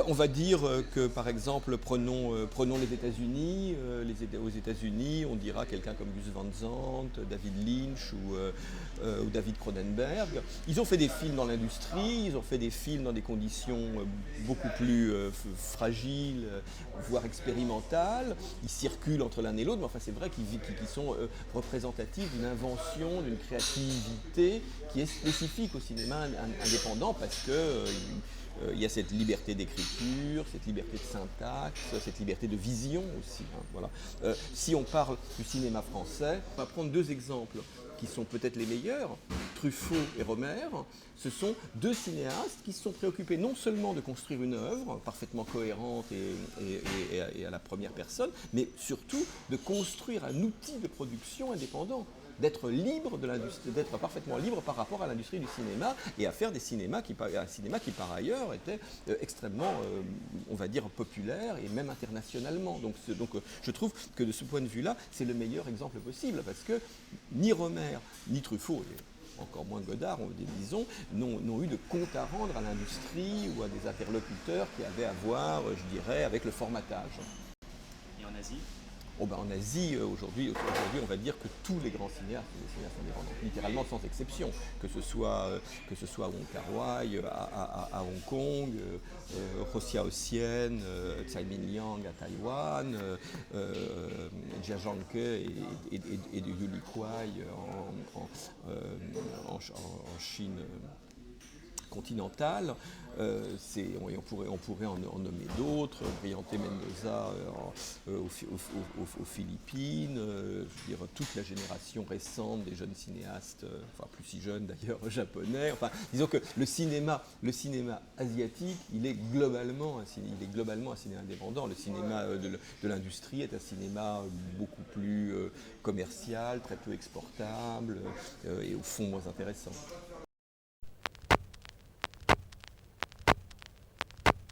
on va dire que, par exemple, prenons les États-Unis. Aux États-Unis, on dira quelqu'un comme Gus Van Sant, David Lynch ou David Cronenberg. Ils ont fait des films dans l'industrie, ils ont fait des films dans des conditions beaucoup plus fragiles, voire expérimentales. Ils circulent entre l'un et l'autre, mais enfin c'est vrai qu'ils sont représentatifs d'une invention, d'une créativité qui est spécifique au cinéma indépendant parce que il y a cette liberté d'écriture, cette liberté de syntaxe, cette liberté de vision aussi. Hein, voilà. Si on parle du cinéma français, on va prendre deux exemples qui sont peut-être les meilleurs. Truffaut et Romer, ce sont deux cinéastes qui se sont préoccupés non seulement de construire une œuvre parfaitement cohérente et à la première personne, mais surtout de construire un outil de production indépendant, d'être libre de l'industrie, d'être parfaitement libre par rapport à l'industrie du cinéma et à faire un cinéma qui par ailleurs était extrêmement, on va dire, populaire et même internationalement. Donc je trouve que de ce point de vue-là, c'est le meilleur exemple possible parce que ni Romer ni Truffaut, et encore moins Godard, disons, n'ont eu de compte à rendre à l'industrie ou à des interlocuteurs qui avaient à voir, je dirais, avec le formatage. Et en Asie? Oh ben en Asie, aujourd'hui, on va dire que tous les grands cinéastes sont des cinéastes indépendants, littéralement sans exception, que ce soit à Wong Kar-wai, à Hong Kong, Hossia Hsieh, Tsai Ming-liang à Taïwan, Jia Zhangke et Yuli Kuai en Chine continentale. On pourrait en nommer d'autres, Briante Mendoza aux Philippines, je veux dire, toute la génération récente des jeunes cinéastes, enfin plus si jeunes d'ailleurs, japonais. Enfin, disons que le cinéma asiatique, il est globalement un cinéma indépendant. Le cinéma de l'industrie est un cinéma beaucoup plus commercial, très peu exportable et au fond moins intéressant.